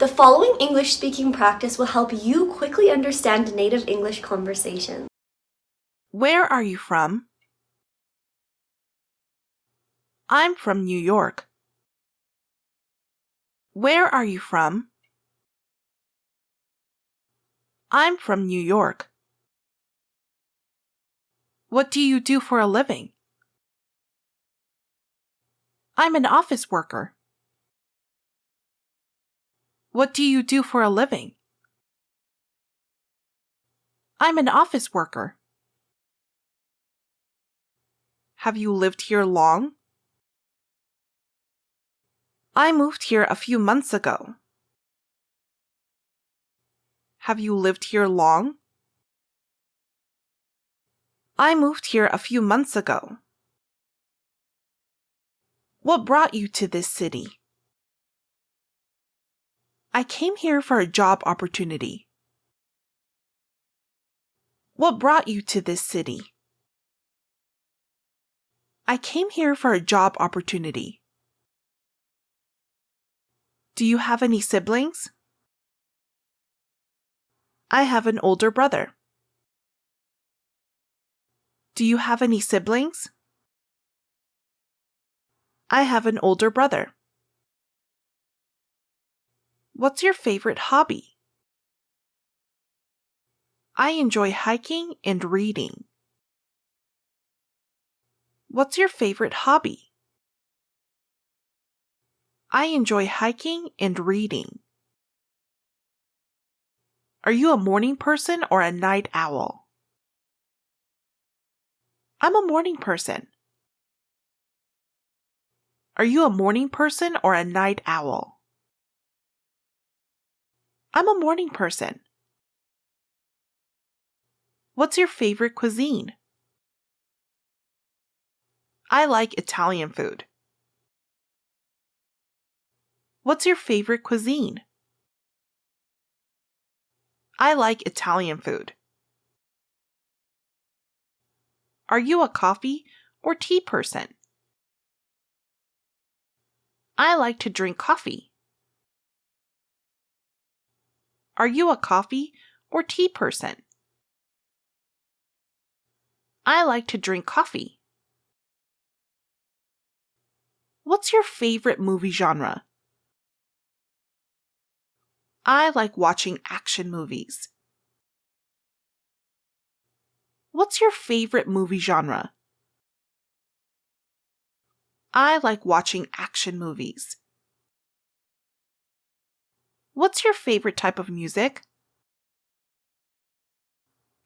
The following English speaking practice will help you quickly understand native English conversation. Where are you from? I'm from New York. Where are you from? I'm from New York. What do you do for a living? I'm an office worker. What do you do for a living? I'm an office worker. Have you lived here long? I moved here a few months ago. Have you lived here long? I moved here a few months ago. What brought you to this city? I came here for a job opportunity. What brought you to this city? I came here for a job opportunity. Do you have any siblings? I have an older brother. Do you have any siblings? I have an older brother. What's your favorite hobby? I enjoy hiking and reading. What's your favorite hobby? I enjoy hiking and reading. Are you a morning person or a night owl? I'm a morning person. Are you a morning person or a night owl? I'm a morning person. What's your favorite cuisine? I like Italian food. What's your favorite cuisine? I like Italian food. Are you a coffee or tea person? I like to drink coffee. Are you a coffee or tea person? I like to drink coffee. What's your favorite movie genre? I like watching action movies. What's your favorite movie genre? I like watching action movies. What's your favorite type of music?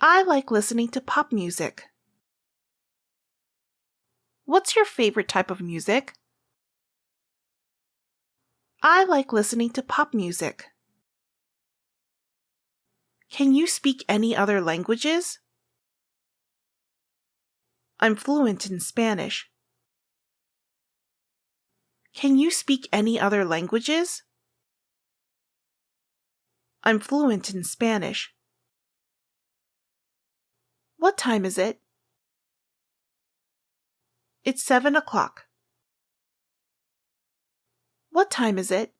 I like listening to pop music. What's your favorite type of music? I like listening to pop music. Can you speak any other languages? I'm fluent in Spanish. Can you speak any other languages? I'm fluent in Spanish. What time is it? It's 7 o'clock. What time is it?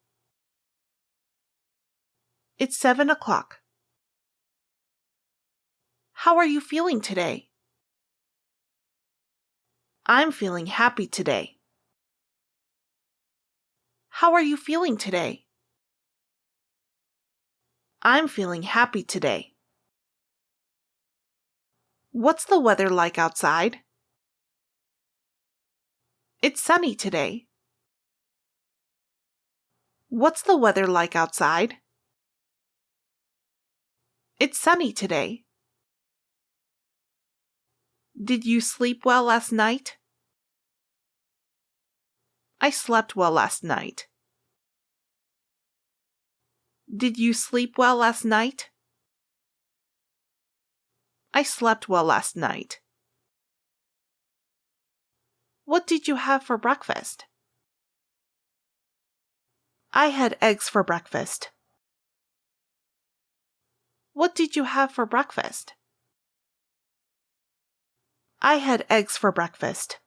It's 7 o'clock. How are you feeling today? I'm feeling happy today. How are you feeling today? I'm feeling happy today. What's the weather like outside? It's sunny today. What's the weather like outside? It's sunny today. Did you sleep well last night? I slept well last night. Did you sleep well last night? I slept well last night. What did you have for breakfast? I had eggs for breakfast. What did you have for breakfast? I had eggs for breakfast.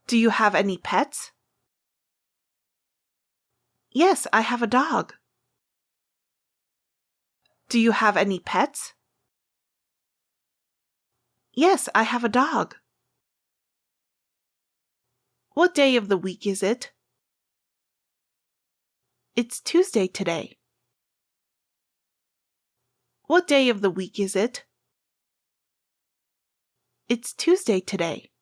Do you have any pets? Yes, I have a dog. Do you have any pets? Yes, I have a dog. What day of the week is it? It's Tuesday today. What day of the week is it? It's Tuesday today.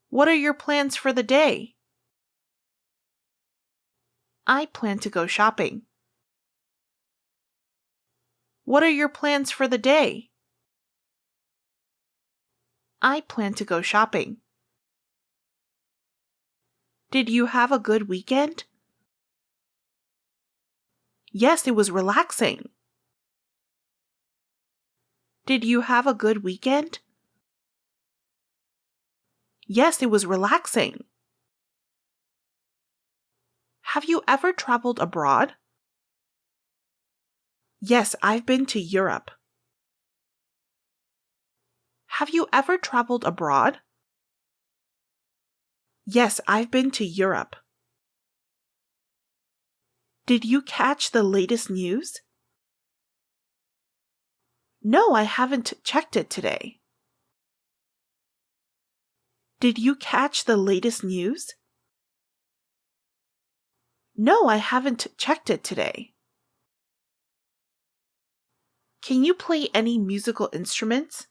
What are your plans for the day? I plan to go shopping. What are your plans for the day? I plan to go shopping. Did you have a good weekend? Yes, it was relaxing. Did you have a good weekend? Yes, it was relaxing. Have you ever traveled abroad? Yes, I've been to Europe. Have you ever traveled abroad? Yes, I've been to Europe. Did you catch the latest news? No, I haven't checked it today. Did you catch the latest news? No, I haven't checked it today. Can you play any musical instruments?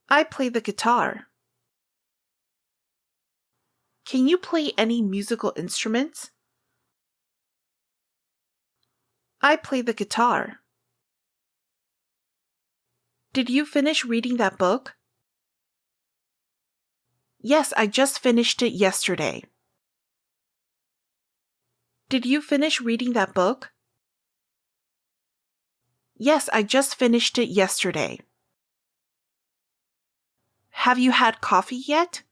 I play the guitar. Can you play any musical instruments? I play the guitar. Did you finish reading that book? Yes, I just finished it yesterday. Did you finish reading that book? Yes, I just finished it yesterday. Have you had coffee yet?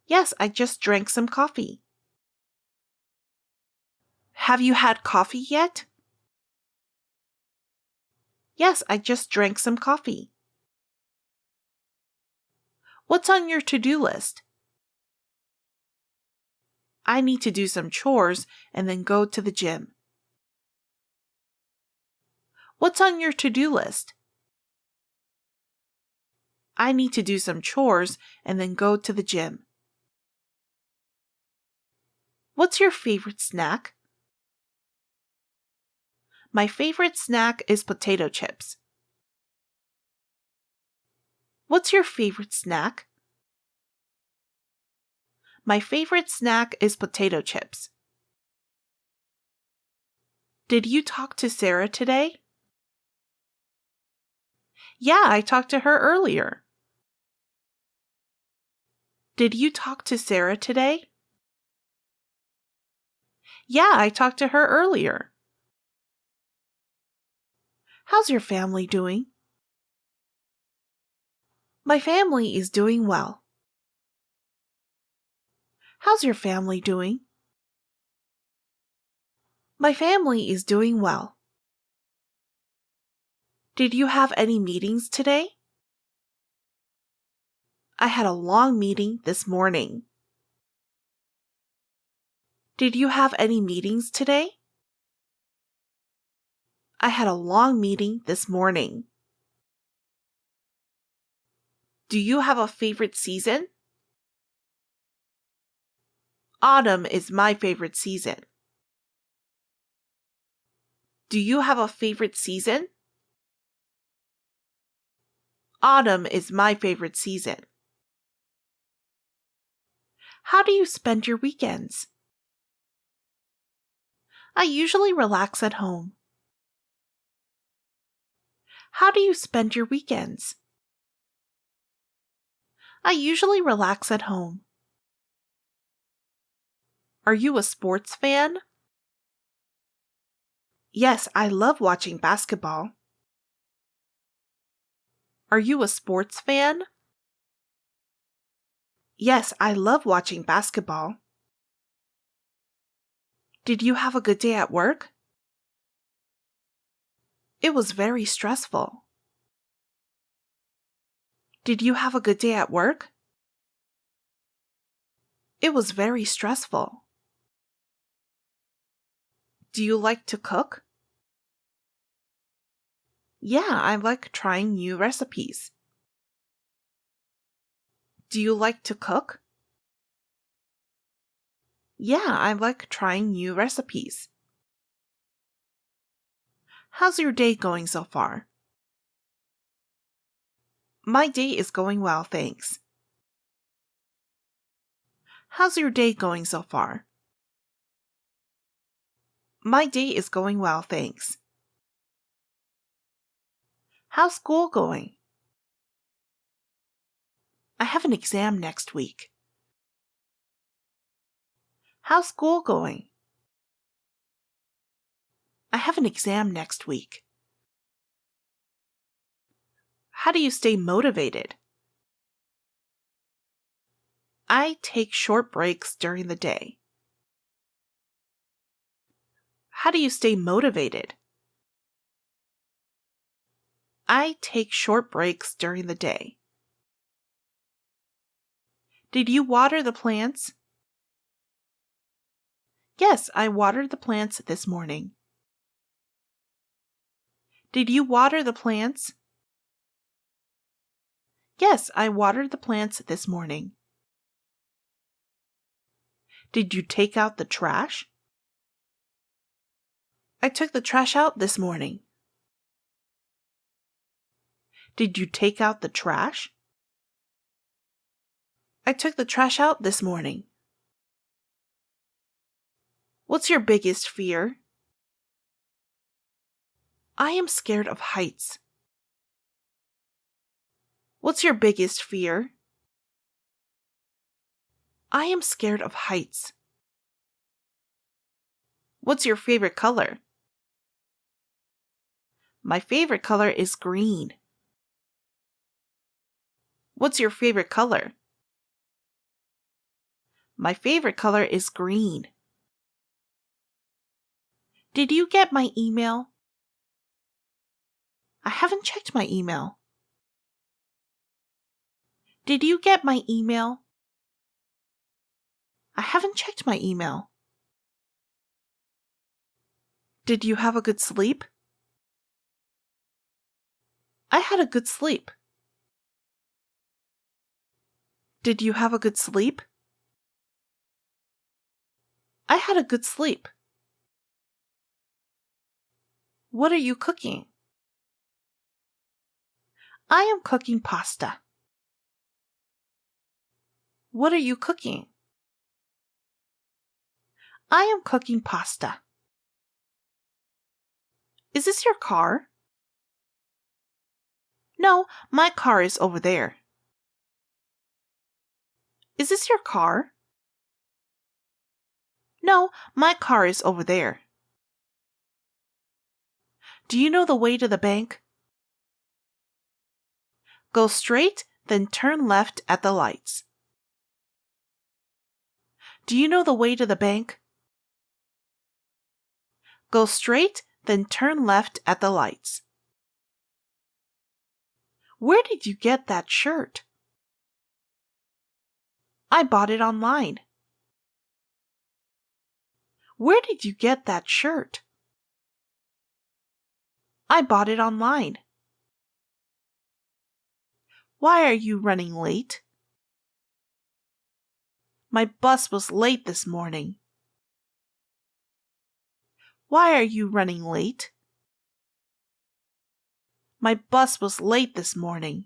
Yes, I just drank some coffee. Have you had coffee yet? Yes, I just drank some coffee. What's on your to-do list? I need to do some chores and then go to the gym. What's on your to-do list? I need to do some chores and then go to the gym. What's your favorite snack? My favorite snack is potato chips. What's your favorite snack? My favorite snack is potato chips. Did you talk to Sarah today? Yeah, I talked to her earlier. Did you talk to Sarah today? Yeah, I talked to her earlier. How's your family doing? My family is doing well. How's your family doing? My family is doing well. Did you have any meetings today? I had a long meeting this morning. Did you have any meetings today? I had a long meeting this morning. Do you have a favorite season? Autumn is my favorite season. Do you have a favorite season? Autumn is my favorite season. How do you spend your weekends? I usually relax at home. How do you spend your weekends? I usually relax at home. Are you a sports fan? Yes, I love watching basketball. Are you a sports fan? Yes, I love watching basketball. Did you have a good day at work? It was very stressful. Did you have a good day at work? It was very stressful. Do you like to cook? Yeah, I like trying new recipes. Do you like to cook? Yeah, I like trying new recipes. How's your day going so far? My day is going well, thanks. How's your day going so far? My day is going well, thanks. How's school going? I have an exam next week. How's school going? I have an exam next week. How do you stay motivated? I take short breaks during the day. How do you stay motivated? I take short breaks during the day. Did you water the plants? Yes, I watered the plants this morning. Did you water the plants? Yes, I watered the plants this morning. Did you take out the trash? I took the trash out this morning. Did you take out the trash? I took the trash out this morning. What's your biggest fear? I am scared of heights. What's your biggest fear? I am scared of heights. What's your favorite color? My favorite color is green. What's your favorite color? My favorite color is green. Did you get my email? I haven't checked my email. Did you get my email? I haven't checked my email. Did you have a good sleep? I had a good sleep. Did you have a good sleep? I had a good sleep. What are you cooking? I am cooking pasta. What are you cooking? I am cooking pasta. Is this your car? No, my car is over there. Is this your car? No, my car is over there. Do you know the way to the bank? Go straight, then turn left at the lights. Do you know the way to the bank? Go straight, then turn left at the lights. Where did you get that shirt? I bought it online. Where did you get that shirt? I bought it online. Why are you running late? My bus was late this morning. Why are you running late? My bus was late this morning.